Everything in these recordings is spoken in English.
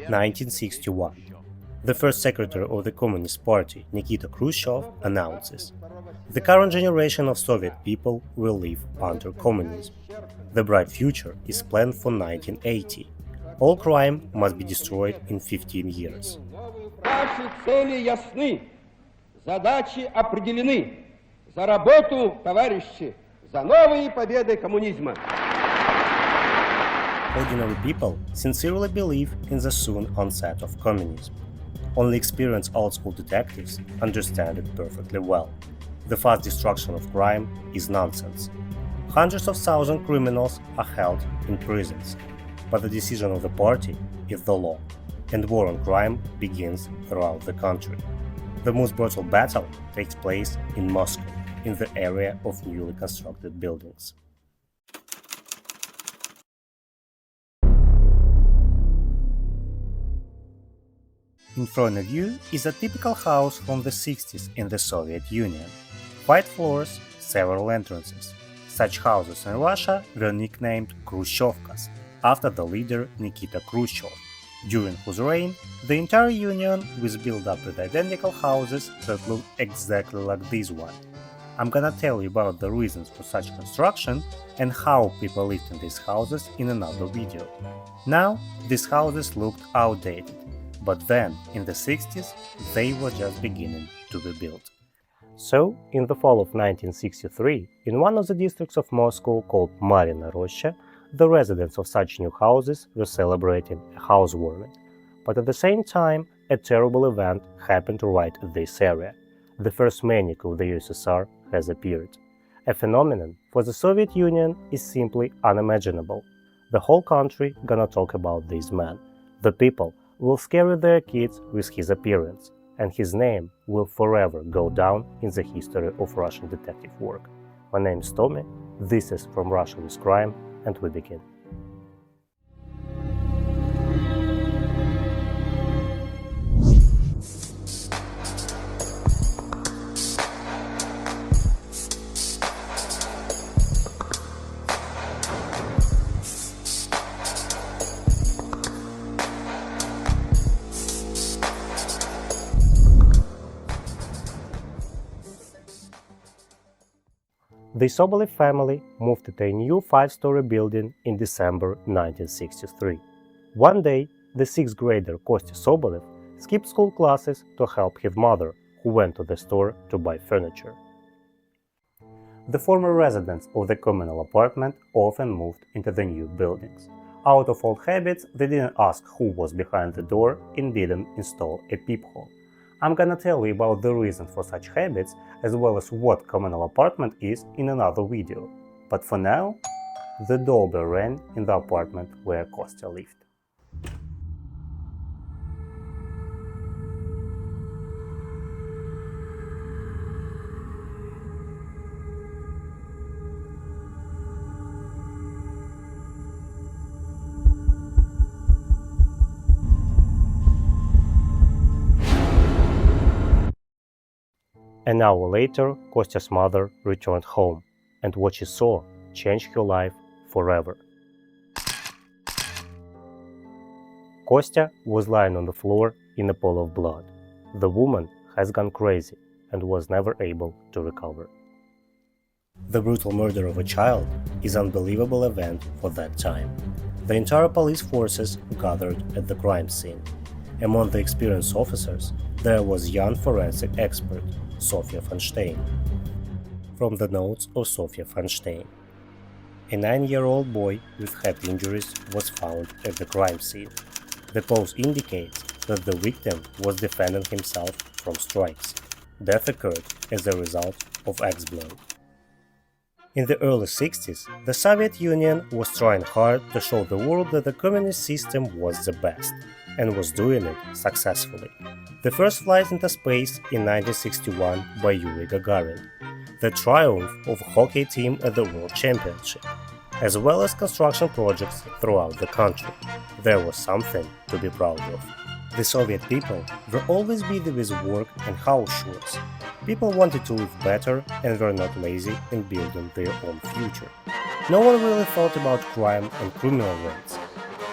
1961. The first secretary of the Communist Party, Nikita Khrushchev, announces, "The current generation of Soviet people will live under communism. The bright future is planned for 1980. All crime must be destroyed in 15 years." Наши цели ясны, задачи определены. За работу, товарищи, за новые победы коммунизма. Ordinary people sincerely believe in the soon onset of communism. Only experienced old-school detectives understand it perfectly well. The fast destruction of crime is nonsense. Hundreds of thousands of criminals are held in prisons, but the decision of the party is the law, and war on crime begins throughout the country. The most brutal battle takes place in Moscow, in the area of newly constructed buildings. In front of you is a typical house from the 60s in the Soviet Union. 5 floors, several entrances. Such houses in Russia were nicknamed Khrushchevkas, after the leader Nikita Khrushchev, during whose reign the entire Union was built up with identical houses that looked exactly like this one. I'm gonna tell you about the reasons for such construction and how people lived in these houses in another video. Now, these houses looked outdated, but then, in the 60s, they were just beginning to be built. So, in the fall of 1963, in one of the districts of Moscow called Marina Roshcha, the residents of such new houses were celebrating a housewarming. But at the same time, a terrible event happened right in this area. The first maniac of the USSR has appeared. A phenomenon for the Soviet Union is simply unimaginable. The whole country gonna talk about this man. The people will scare their kids with his appearance, and his name will forever go down in the history of Russian detective work. My name is Tommy, this is From Russia with Crime, and we begin. The Sobolev family moved to a new 5-story building in December 1963. One day, the 6th grader Kostya Sobolev skipped school classes to help his mother, who went to the store to buy furniture. The former residents of the communal apartment often moved into the new buildings. Out of old habits, they didn't ask who was behind the door and didn't install a peephole. I'm gonna tell you about the reasons for such habits, as well as what communal apartment is in another video. But for now, the doorbell rang in the apartment where Kostya lived. An hour later, Kostya's mother returned home, and what she saw changed her life forever. Kostya was lying on the floor in a pool of blood. The woman has gone crazy and was never able to recover. The brutal murder of a child is an unbelievable event for that time. The entire police forces gathered at the crime scene. Among the experienced officers, there was young forensic expert Sofia Feinstein. From the notes of Sofia Feinstein, a 9-year-old boy with head injuries was found at the crime scene. The pulse indicates that the victim was defending himself from strikes. Death occurred as a result of axe blow. In the early 60s, the Soviet Union was trying hard to show the world that the communist system was the best, and was doing it successfully. The first flight into space in 1961 by Yuri Gagarin, the triumph of a hockey team at the World Championship, as well as construction projects throughout the country. There was something to be proud of. The Soviet people were always busy with work and house chores. People wanted to live better and were not lazy in building their own future. No one really thought about crime and criminal rates.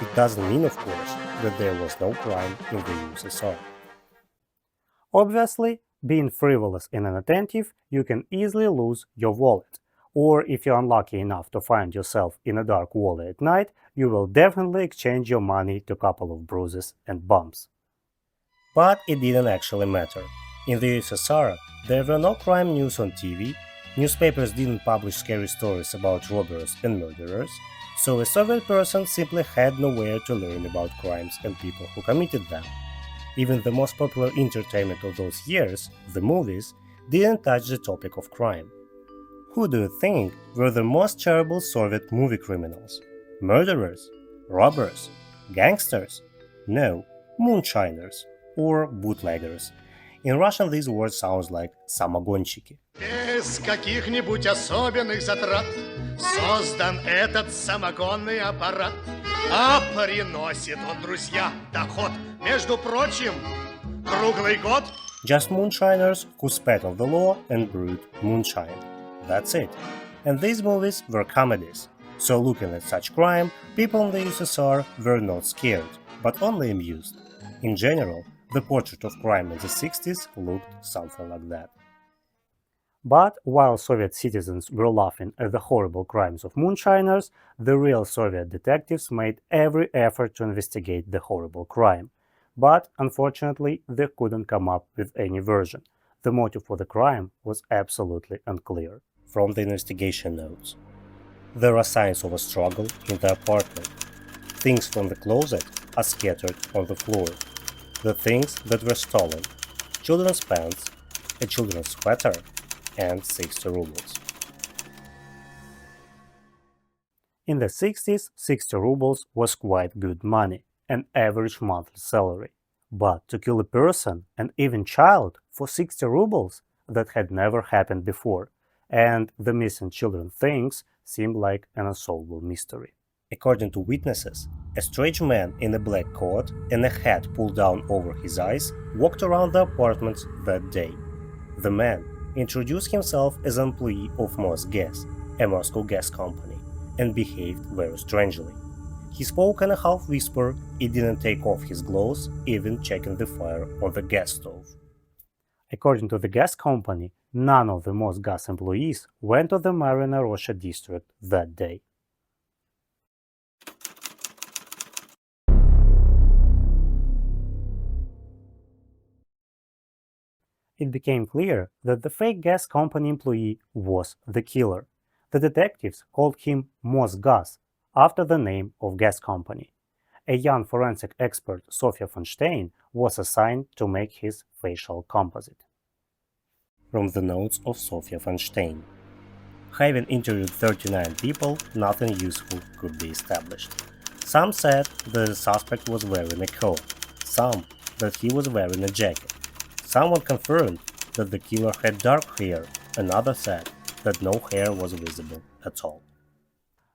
It doesn't mean, of course, that there was no crime in the USSR. Obviously, being frivolous and inattentive, you can easily lose your wallet. Or if you're unlucky enough to find yourself in a dark alley at night, you will definitely exchange your money to a couple of bruises and bumps. But it didn't actually matter. In the USSR, there were no crime news on TV, newspapers didn't publish scary stories about robbers and murderers, so a Soviet person simply had nowhere to learn about crimes and people who committed them. Even the most popular entertainment of those years, the movies, didn't touch the topic of crime. Who do you think were the most terrible Soviet movie criminals? Murderers? Robbers? Gangsters? No, moonshiners or bootleggers. In Russian these words sound like самогонщики. Без каких-нибудь особенных затрат создан этот самогонный аппарат. А приносит он, друзья, доход, между прочим, круглый год. Just moonshiners who spat on the law and brewed moonshine. That's it. And these movies were comedies. So looking at such crime, people in the USSR were not scared, but only amused. In general, the portrait of crime in the 60s looked something like that. But while Soviet citizens were laughing at the horrible crimes of moonshiners, the real Soviet detectives made every effort to investigate the horrible crime. But unfortunately, they couldn't come up with any version. The motive for the crime was absolutely unclear. From the investigation notes: there are signs of a struggle in the apartment. Things from the closet are scattered on the floor. The things that were stolen: children's pants, a children's sweater, and 60 rubles. In the 60s, 60 rubles was quite good money, an average monthly salary. But to kill a person, and even child, for 60 rubles, that had never happened before, and the missing children things seemed like an unsolvable mystery. According to witnesses, a strange man in a black coat and a hat pulled down over his eyes walked around the apartments that day. The man introduced himself as an employee of MosGas, a Moscow gas company, and behaved very strangely. He spoke in a half whisper, he didn't take off his clothes, even checking the fire on the gas stove. According to the gas company, none of the MosGas employees went to the Marina Rosha district that day. It became clear that the fake gas company employee was the killer. The detectives called him MosGas, after the name of gas company. A young forensic expert, Sofia von Stein, was assigned to make his facial composite. From the notes of Sofia von Stein: having interviewed 39 people, nothing useful could be established. Some said that the suspect was wearing a coat, some that he was wearing a jacket. Someone confirmed that the killer had dark hair, another said that no hair was visible at all.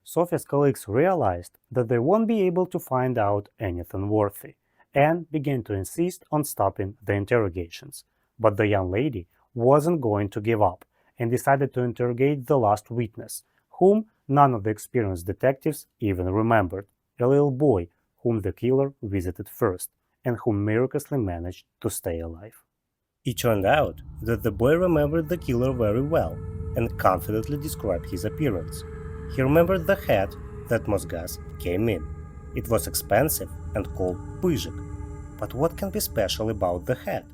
Sofia's colleagues realized that they won't be able to find out anything worthy, and began to insist on stopping the interrogations. But the young lady wasn't going to give up, and decided to interrogate the last witness, whom none of the experienced detectives even remembered, a little boy whom the killer visited first, and who miraculously managed to stay alive. It turned out that the boy remembered the killer very well, and confidently described his appearance. He remembered the hat that MosGas came in. It was expensive and called pyzhik. But what can be special about the hat?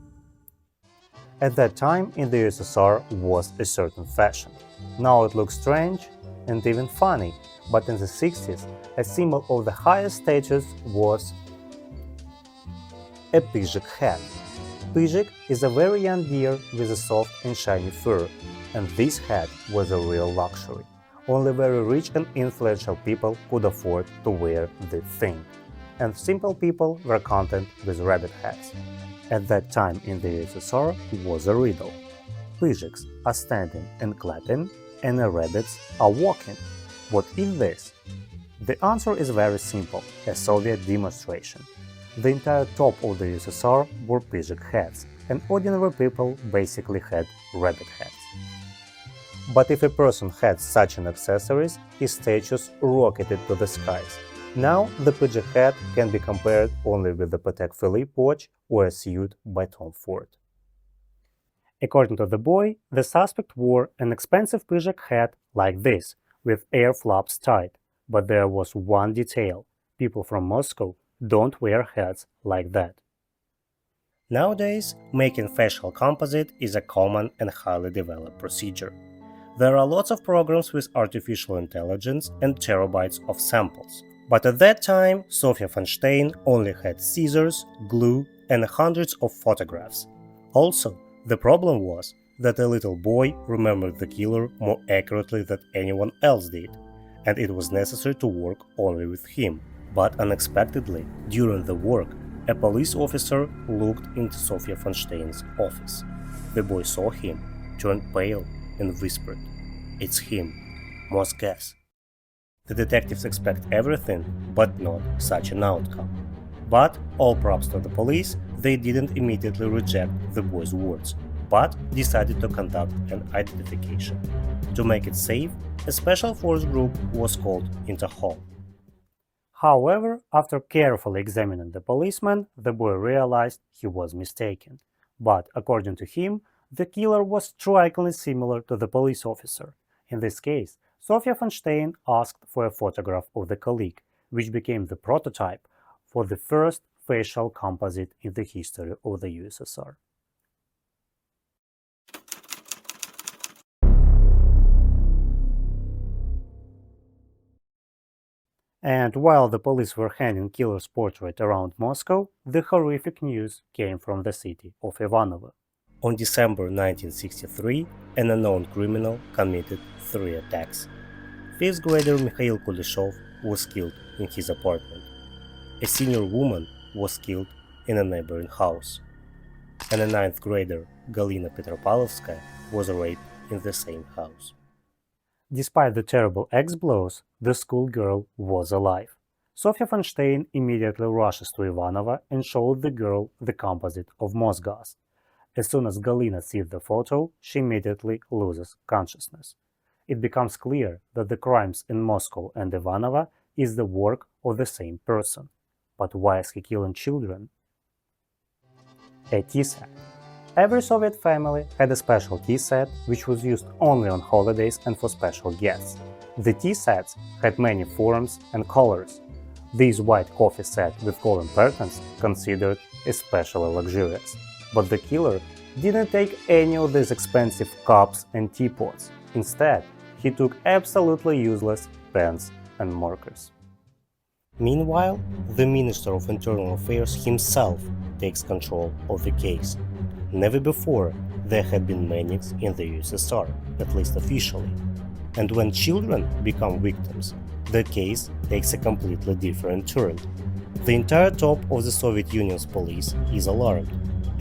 At that time in the USSR was a certain fashion. Now it looks strange and even funny, but in the 60s a symbol of the highest status was a pyzhik hat. Pyzhik is a very young deer with a soft and shiny fur, and this hat was a real luxury. Only very rich and influential people could afford to wear this thing, and simple people were content with rabbit hats. At that time in the USSR was a riddle. Pyzhiks are standing and clapping, and the rabbits are walking. What is this? The answer is very simple, a Soviet demonstration. The entire top of the USSR wore pyzhik hats, and ordinary people basically had rabbit hats. But if a person had such an accessories, his status rocketed to the skies. Now the PG hat can be compared only with the Patek Philippe watch or a suit by Tom Ford. According to the boy, the suspect wore an expensive Peugeot hat like this, with air flaps tied. But there was one detail: people from Moscow don't wear hats like that. Nowadays, making facial composite is a common and highly developed procedure. There are lots of programs with artificial intelligence and terabytes of samples. But at that time, Sofia von Stein only had scissors, glue, and hundreds of photographs. Also, the problem was that a little boy remembered the killer more accurately than anyone else did, and it was necessary to work only with him. But unexpectedly, during the work, a police officer looked into Sofia von Stein's office. The boy saw him, turned pale, and whispered, "It's him, MosGas." The detectives expect everything, but not such an outcome. But, all props to the police, they didn't immediately reject the boy's words, but decided to conduct an identification. To make it safe, a special force group was called into hall. However, after carefully examining the policeman, the boy realized he was mistaken. But, according to him, the killer was strikingly similar to the police officer. In this case, Sofia von Stein asked for a photograph of the colleague, which became the prototype for the first facial composite in the history of the USSR. And while the police were hanging killer's portrait around Moscow, the horrific news came from the city of Ivanovo. On December 1963, an unknown criminal committed 3 attacks. 5th grader Mikhail Kuleshov was killed in his apartment. A senior woman was killed in a neighboring house. And a 9th grader, Galina Petropalovskaya, was raped in the same house. Despite the terrible axe-blows, the schoolgirl was alive. Sofia von Stein immediately rushes to Ivanovo and showed the girl the composite of MosGas. As soon as Galina sees the photo, she immediately loses consciousness. It becomes clear that the crimes in Moscow and Ivanovo is the work of the same person. But why is he killing children? A tea set. Every Soviet family had a special tea set which was used only on holidays and for special guests. The tea sets had many forms and colors. This white coffee set with golden curtains considered especially luxurious. But the killer didn't take any of these expensive cups and teapots. Instead, he took absolutely useless pens and markers. Meanwhile, the Minister of Internal Affairs himself takes control of the case. Never before there had been maniacs in the USSR, at least officially. And when children become victims, the case takes a completely different turn. The entire top of the Soviet Union's police is alarmed.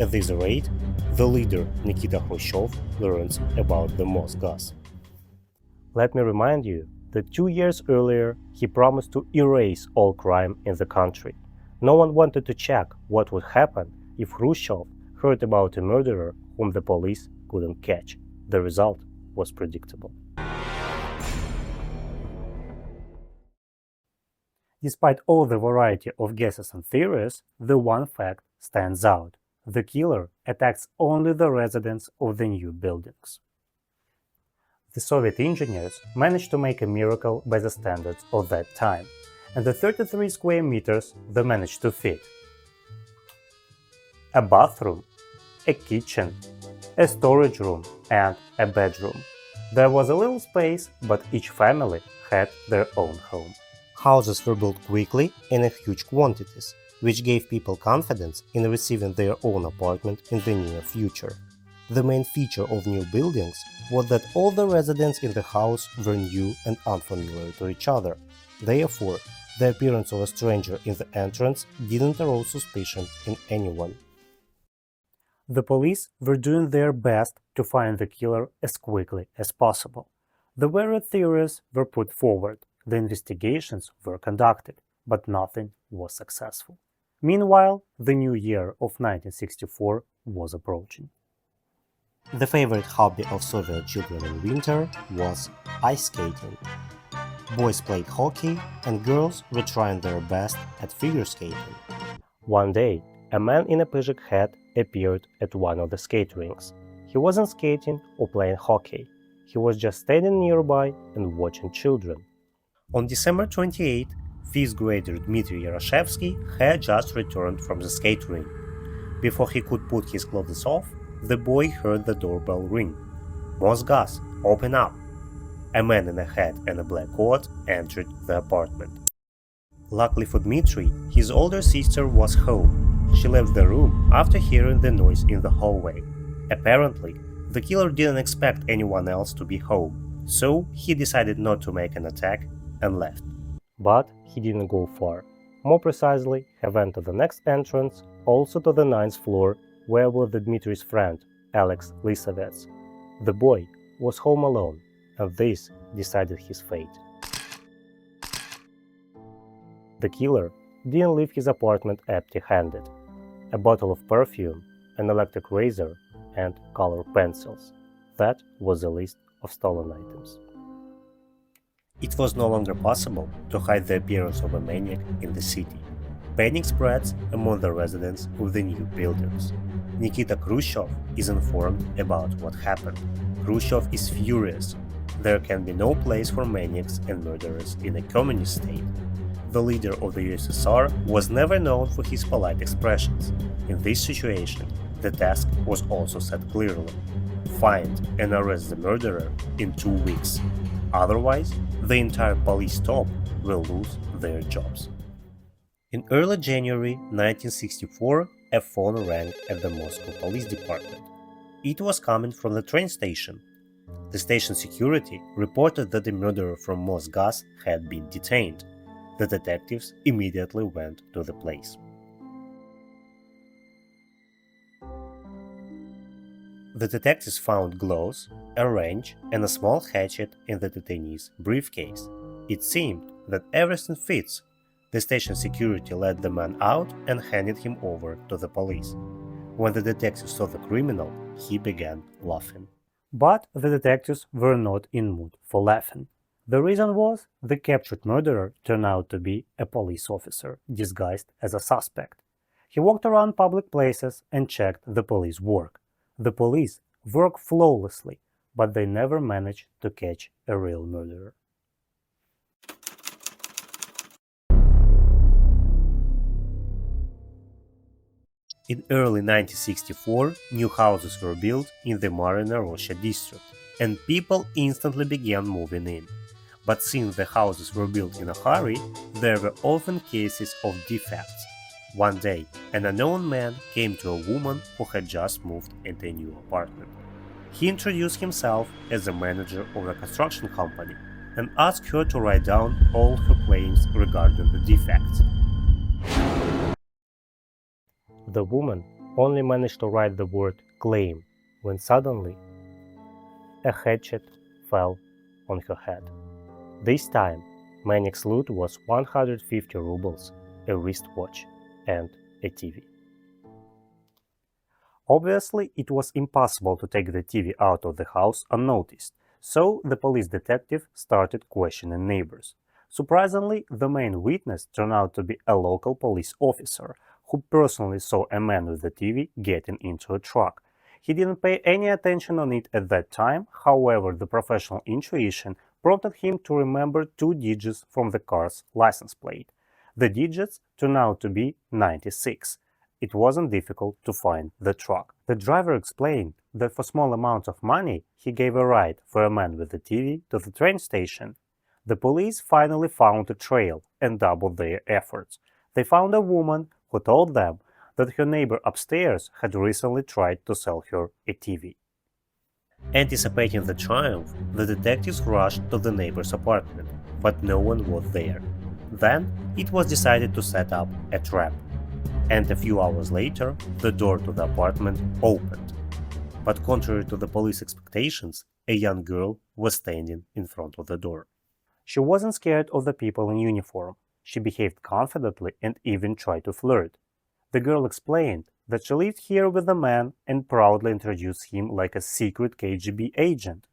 At this rate, the leader Nikita Khrushchev learns about the MosGas. Let me remind you that 2 years earlier he promised to erase all crime in the country. No one wanted to check what would happen if Khrushchev heard about a murderer whom the police couldn't catch. The result was predictable. Despite all the variety of guesses and theories, the one fact stands out. The killer attacks only the residents of the new buildings. The Soviet engineers managed to make a miracle by the standards of that time, and the 33 square meters they managed to fit: a bathroom, a kitchen, a storage room, and a bedroom. There was a little space, but each family had their own home. Houses were built quickly and in huge quantities, which gave people confidence in receiving their own apartment in the near future. The main feature of new buildings was that all the residents in the house were new and unfamiliar to each other. Therefore, the appearance of a stranger in the entrance didn't arouse suspicion in anyone. The police were doing their best to find the killer as quickly as possible. The varied theories were put forward, the investigations were conducted, but nothing was successful. Meanwhile, the new year of 1964 was approaching. The favorite hobby of Soviet children in winter was ice skating. Boys played hockey, and girls were trying their best at figure skating. One day, a man in a Peugeot hat appeared at one of the skate rinks. He wasn't skating or playing hockey. He was just standing nearby and watching children. On December 28, 5th grader Dmitry Yaroshevsky had just returned from the skate rink. Before he could put his clothes off, the boy heard the doorbell ring. "MosGas, open up!" A man in a hat and a black coat entered the apartment. Luckily for Dmitry, his older sister was home. She left the room after hearing the noise in the hallway. Apparently, the killer didn't expect anyone else to be home, so he decided not to make an attack and left. But he didn't go far. More precisely, he went to the next entrance, also to the 9th floor, where was Dmitry's friend, Alex Lisovets. The boy was home alone, and this decided his fate. The killer didn't leave his apartment empty-handed. A bottle of perfume, an electric razor, and colored pencils. That was the list of stolen items. It was no longer possible to hide the appearance of a maniac in the city. Panic spreads among the residents of the new buildings. Nikita Khrushchev is informed about what happened. Khrushchev is furious. There can be no place for maniacs and murderers in a communist state. The leader of the USSR was never known for his polite expressions. In this situation, the task was also set clearly: find and arrest the murderer in 2 weeks. Otherwise, the entire police top will lose their jobs. In early January 1964, a phone rang at the Moscow police department. It was coming from the train station. The station security reported that the murderer from MosGas had been detained. The detectives immediately went to the place. The detectives found gloves, a wrench, and a small hatchet in the detainee's briefcase. It seemed that everything fits. The station security let the man out and handed him over to the police. When the detectives saw the criminal, he began laughing. But the detectives were not in mood for laughing. The reason was the captured murderer turned out to be a police officer disguised as a suspect. He walked around public places and checked the police work. The police worked flawlessly, but they never managed to catch a real murderer. In early 1964, new houses were built in the Marina Rocha district, and people instantly began moving in. But since the houses were built in a hurry, there were often cases of defects. One day, an unknown man came to a woman who had just moved into a new apartment. He introduced himself as the manager of a construction company and asked her to write down all her claims regarding the defects. The woman only managed to write the word "claim" when suddenly a hatchet fell on her head. This time, maniac's loot was 150 rubles, a wristwatch, and a TV. Obviously, it was impossible to take the TV out of the house unnoticed, so the police detective started questioning neighbors. Surprisingly, the main witness turned out to be a local police officer who personally saw a man with the TV getting into a truck. He didn't pay any attention on it at that time, however, the professional intuition prompted him to remember 2 digits from the car's license plate. The digits turned out to be 96. It wasn't difficult to find the truck. The driver explained that for small amounts of money, he gave a ride for a man with the TV to the train station. The police finally found a trail and doubled their efforts. They found a woman who told them that her neighbor upstairs had recently tried to sell her a TV. Anticipating the triumph, the detectives rushed to the neighbor's apartment, but no one was there. Then it was decided to set up a trap. And a few hours later, the door to the apartment opened. But contrary to the police expectations, a young girl was standing in front of the door. She wasn't scared of the people in uniform. She behaved confidently and even tried to flirt. The girl explained that she lived here with a man and proudly introduced him like a secret KGB agent.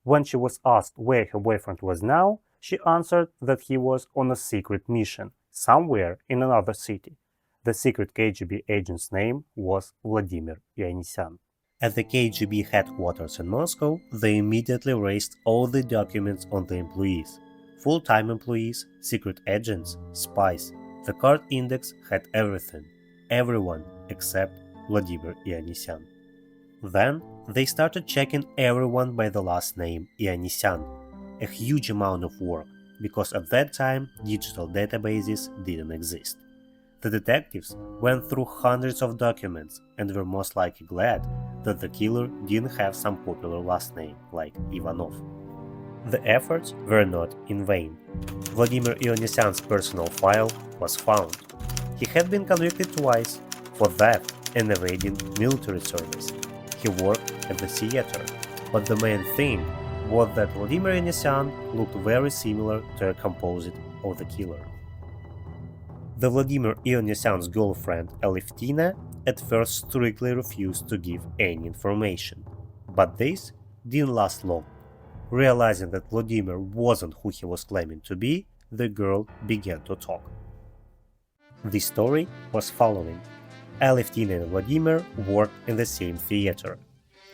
When she was asked where her boyfriend was now, She answered that he was on a secret mission, somewhere in another city. The secret KGB agent's name was Vladimir Ioannisian. At the KGB headquarters in Moscow, they immediately raised all the documents on the employees. Full-time employees, secret agents, spies. The card index had everything. Everyone except Vladimir Ioannisian. Then they started checking everyone by the last name Ioannisian. A huge amount of work, because at that time digital databases didn't exist. The detectives went through hundreds of documents and were most likely glad that the killer didn't have some popular last name like Ivanov. The efforts were not in vain. Vladimir Ioannisian's personal file was found. He had been convicted twice for theft and evading military service. He worked at the theater, but the main thing was that Vladimir Ioannisian looked very similar to a composite of the killer. The Vladimir Ioannisian's girlfriend Aleftina at first strictly refused to give any information, but this didn't last long. Realizing that Vladimir wasn't who he was claiming to be, the girl began to talk. The story was following. Aleftina and Vladimir worked in the same theater.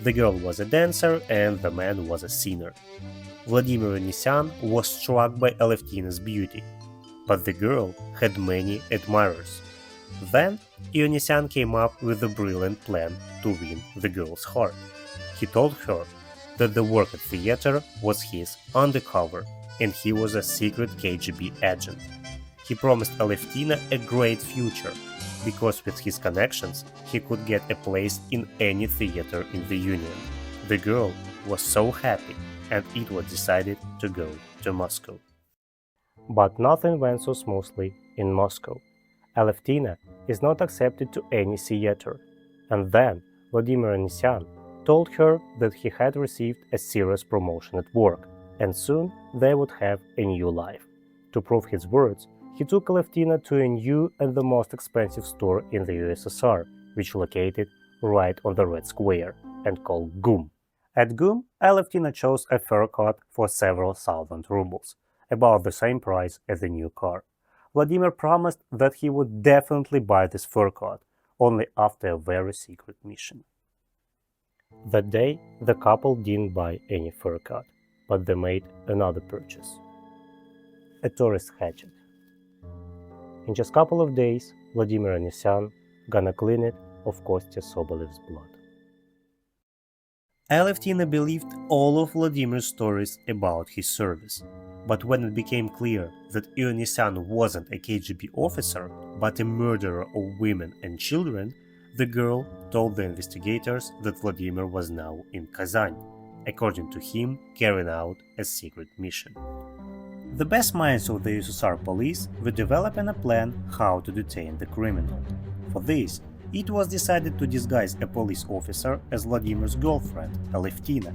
The girl was a dancer and the man was a singer. Vladimir Ioannisian was struck by Aleftina's beauty, but the girl had many admirers. Then Ioannisian came up with a brilliant plan to win the girl's heart. He told her that the work at theater was his undercover and he was a secret KGB agent. He promised Aleftina a great future, because with his connections he could get a place in any theater in the Union. The girl was so happy and it was decided to go to Moscow. But nothing went so smoothly in Moscow. Aleftina is not accepted to any theater, and then Vladimir Ioannisian told her that he had received a serious promotion at work, and soon they would have a new life. To prove his words, he took Aleftina to a new and the most expensive store in the USSR, which located right on the Red Square, and called GUM. At GUM, Aleftina chose a fur coat for several thousand rubles, about the same price as the new car. Vladimir promised that he would definitely buy this fur coat, only after a very secret mission. That day, the couple didn't buy any fur coat, but they made another purchase. A tourist hatchet. In just a couple of days, Vladimir Ioannisian gonna clean it of Kostya Sobolev's blood. Aleftina believed all of Vladimir's stories about his service, but when it became clear that Ioannisian wasn't a KGB officer, but a murderer of women and children, the girl told the investigators that Vladimir was now in Kazan, according to him carrying out a secret mission. The best minds of the USSR police were developing a plan how to detain the criminal. For this, it was decided to disguise a police officer as Vladimir's girlfriend, Aleftina.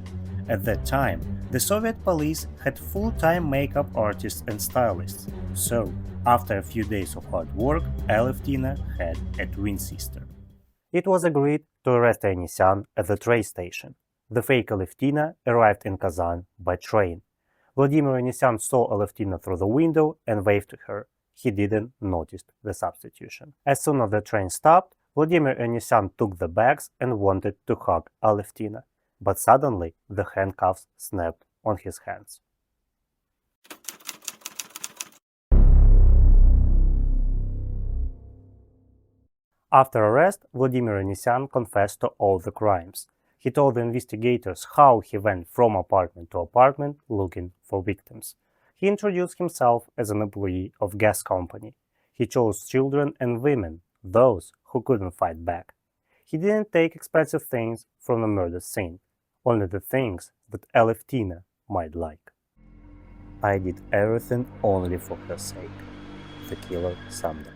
At that time, the Soviet police had full-time makeup artists and stylists, so after a few days of hard work, Aleftina had a twin sister. It was agreed to arrest Ioannisian at the train station. The fake Aleftina arrived in Kazan by train. Vladimir Ioannisian saw Aleftina through the window and waved to her. He didn't notice the substitution. As soon as the train stopped, Vladimir Ioannisian took the bags and wanted to hug Aleftina, but suddenly the handcuffs snapped on his hands. After arrest, Vladimir Ioannisian confessed to all the crimes. He told the investigators how he went from apartment to apartment looking for victims. He introduced himself as an employee of gas company. He chose children and women, those who couldn't fight back. He didn't take expensive things from the murder scene, only the things that Aleftina might like. I did everything only for her sake, the killer summed up.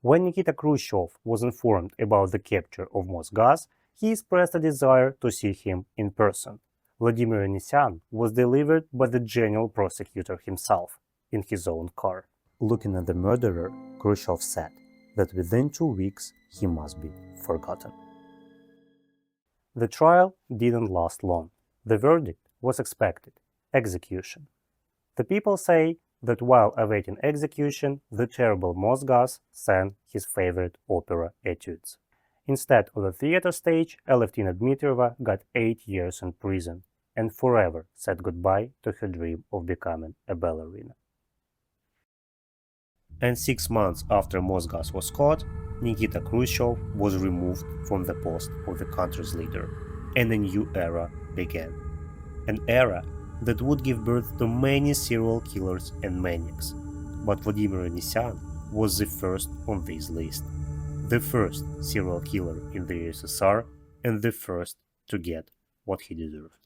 When Nikita Khrushchev was informed about the capture of MosGas, he expressed a desire to see him in person. Vladimir Ioannisian was delivered by the general prosecutor himself, in his own car. Looking at the murderer, Khrushchev said that within 2 weeks he must be forgotten. The trial didn't last long. The verdict was expected: execution. The people say that while awaiting execution, the terrible MosGas sang his favorite opera etudes. Instead of the theater stage, Alevtina Dmitrieva got 8 years in prison and forever said goodbye to her dream of becoming a ballerina. And 6 months after MosGas was caught, Nikita Khrushchev was removed from the post of the country's leader, and a new era began. An era that would give birth to many serial killers and maniacs, but Vladimir Anissian was the first on this list. The first serial killer in the USSR and the first to get what he deserved.